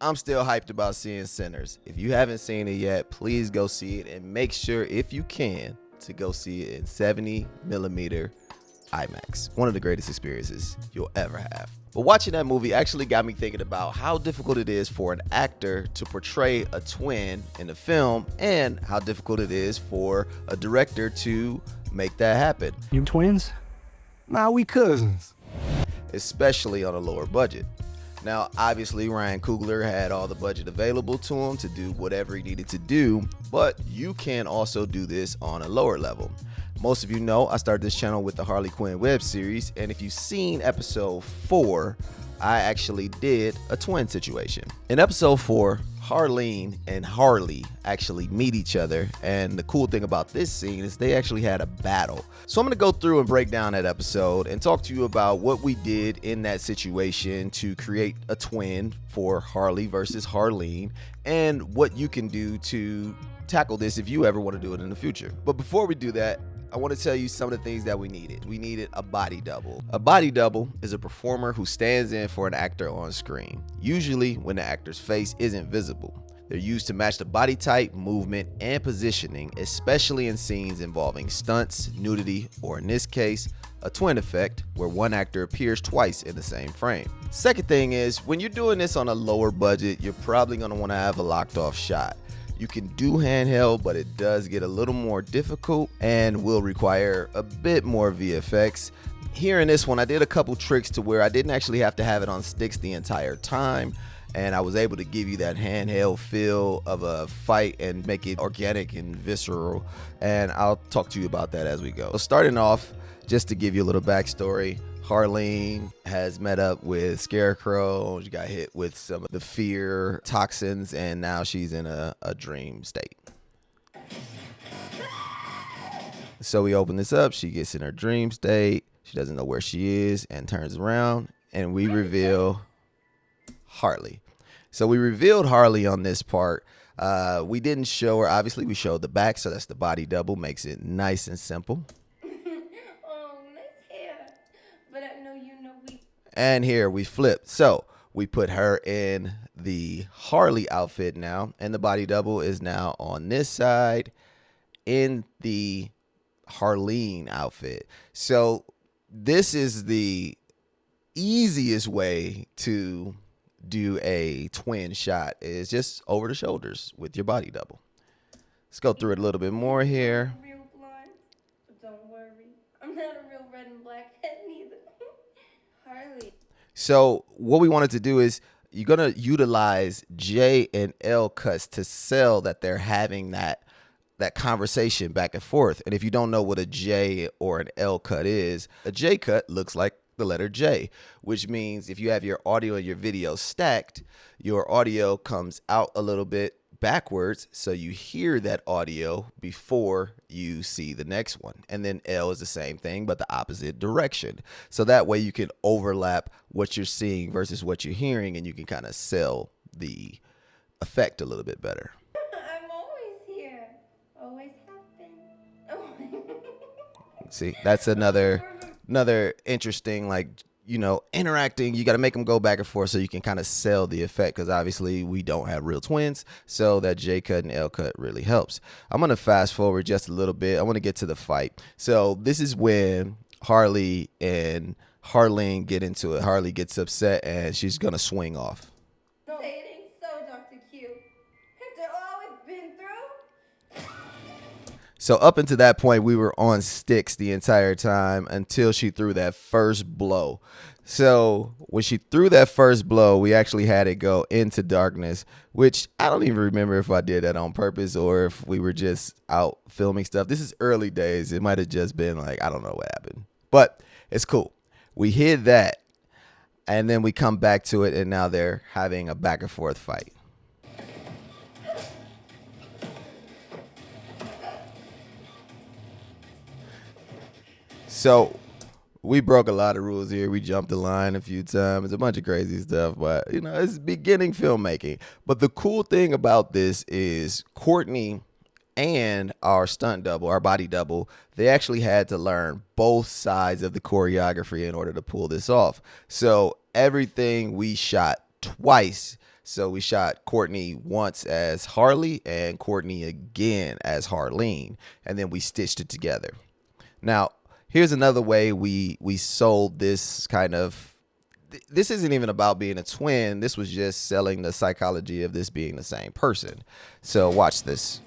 I'm still hyped about seeing Sinners. If you haven't seen it yet, please go see it and make sure, if you can, to go see it in 70 millimeter IMAX. One of the greatest experiences you'll ever have. But watching that movie actually got me thinking about how difficult it is for an actor to portray a twin in a film and how difficult it is for a director to make that happen. You twins? Nah, we cousins. Especially on a lower budget. Now, obviously, Ryan Coogler had all the budget available to him to do whatever he needed to do, but you can also do this on a lower level. Most of you know I started this channel with the Harley Quinn web series, and if you've seen episode 4, I actually did a twin situation. In episode 4, Harleen and Harley actually meet each other, and the cool thing about this scene is they actually had a battle. So I'm going to go through and break down that episode and talk to you about what we did in that situation to create a twin for Harley versus Harleen, and what you can do to tackle this if you ever want to do it in the future. But before we do that, I want to tell you some of the things that we needed. We needed a body double. A body double is a performer who stands in for an actor on screen, usually when the actor's face isn't visible. They're used to match the body type, movement, and positioning, especially in scenes involving stunts, nudity, or in this case, a twin effect where one actor appears twice in the same frame. Second thing is, when you're doing this on a lower budget, you're probably going to want to have a locked off shot. You can do handheld, but it does get a little more difficult and will require a bit more VFX. Here in this one, I did a couple tricks to where I didn't actually have to have it on sticks the entire time, and I was able to give you that handheld feel of a fight and make it organic and visceral, and I'll talk to you about that as we go. So starting off, just to give you a little backstory, Harleen has met up with Scarecrow. She got hit with some of the fear toxins, and now she's in a dream state. So we open this up. She gets in her dream state. She doesn't know where she is and turns around, and we reveal Harley. So we revealed Harley on this part. We didn't show her. Obviously, we showed the back, so that's the body double. Makes it nice and simple. And here we flipped. So we put her in the Harley outfit now, and the body double is now on this side in the Harleen outfit. So this is the easiest way to do a twin shot, is just over the shoulders with your body double. Let's go through it a little bit more here. Real blind, but don't worry, I'm not a real red and black head neither. Harley. So what we wanted to do is you're going to utilize J and L cuts to sell that they're having that conversation back and forth. And if you don't know what a J or an L cut is, a J cut looks like the letter J, which means if you have your audio and your video stacked, your audio comes out a little bit backwards, so you hear that audio before you see the next one. And then L is the same thing, but the opposite direction. So that way you can overlap what you're seeing versus what you're hearing, and you can kind of sell the effect a little bit better. I'm always here. Always have been. See, that's another interesting, like, you know, interacting. You got to make them go back and forth so you can kind of sell the effect, because obviously we don't have real twins, so that J cut and L cut really helps. I'm going to fast forward just a little bit. I want to get to the fight. So this is when Harley and Harleen get into it. Harley gets upset and she's going to swing off. No, it ain't so, Dr. Q. After all we've been through. So up until that point, we were on sticks the entire time until she threw that first blow. So when she threw that first blow, we actually had it go into darkness, which I don't even remember if I did that on purpose or if we were just out filming stuff. This is early days. It might have just been like, I don't know what happened, but it's cool. We hid that, and then we come back to it, and now they're having a back and forth fight. So we broke a lot of rules here. We jumped the line a few times. It's a bunch of crazy stuff, but, you know, it's beginning filmmaking. But the cool thing about this is Courtney and our stunt double, our body double, they actually had to learn both sides of the choreography in order to pull this off. So everything we shot twice So we shot Courtney once as Harley and Courtney again as Harleen, and then we stitched it together. Now, here's another way we sold this kind of. This isn't even about being a twin. This was just selling the psychology of this being the same person. So watch this.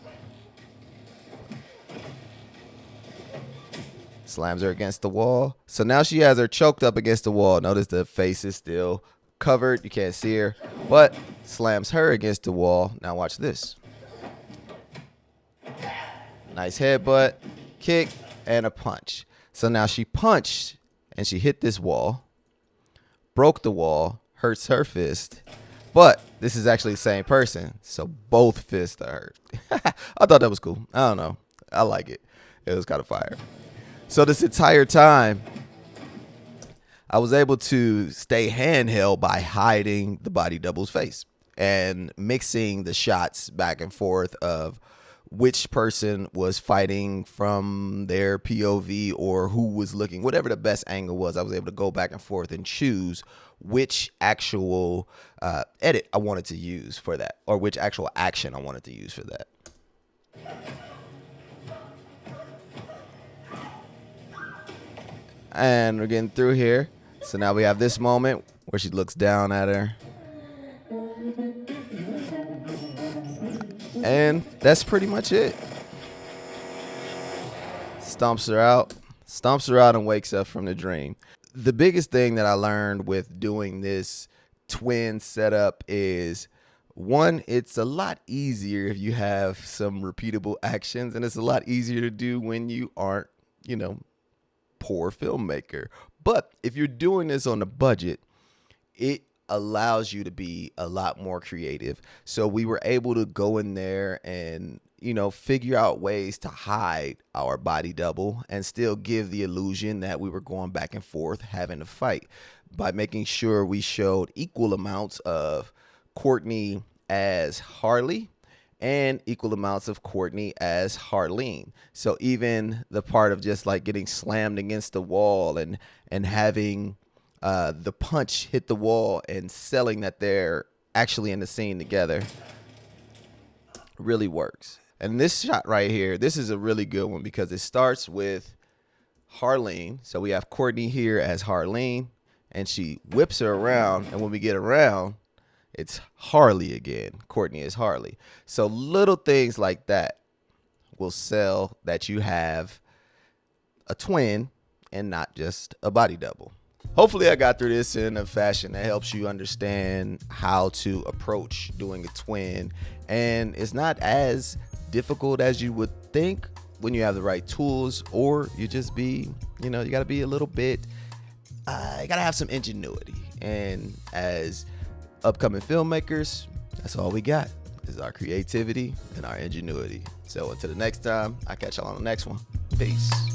Slams her against the wall. So now she has her choked up against the wall. Notice the face is still covered. You can't see her, but slams her against the wall. Now watch this. Nice headbutt, kick, and a punch. So now she punched and she hit this wall, broke the wall, hurts her fist, but this is actually the same person. So both fists are hurt. I thought that was cool. I don't know. I like it. It was kind of fire. So this entire time, I was able to stay handheld by hiding the body double's face and mixing the shots back and forth of which person was fighting from their POV or who was looking, whatever the best angle was. I was able to go back and forth and choose which actual edit I wanted to use for that, or which actual action I wanted to use for that. And we're getting through here. So now we have this moment where she looks down at her. And that's pretty much it. Stomps her out and wakes up from the dream. The biggest thing that I learned with doing this twin setup is, one, it's a lot easier if you have some repeatable actions, and it's a lot easier to do when you aren't, poor filmmaker. But if you're doing this on a budget, it allows you to be a lot more creative. So we were able to go in there and, figure out ways to hide our body double and still give the illusion that we were going back and forth having a fight, by making sure we showed equal amounts of Courtney as Harley and equal amounts of Courtney as Harleen. So even the part of just like getting slammed against the wall and having the punch hit the wall and selling that they're actually in the scene together really works. And this shot right here, this is a really good one because it starts with Harleen. So we have Courtney here as Harleen, and she whips her around, and when we get around, it's Harley again. Courtney is Harley. So little things like that will sell that you have a twin and not just a body double. Hopefully I got through this in a fashion that helps you understand how to approach doing a twin. And it's not as difficult as you would think when you have the right tools, or you just be, you got to be a little bit, you got to have some ingenuity. And as upcoming filmmakers, that's all we got is our creativity and our ingenuity. So until the next time, I'll catch y'all on the next one. Peace.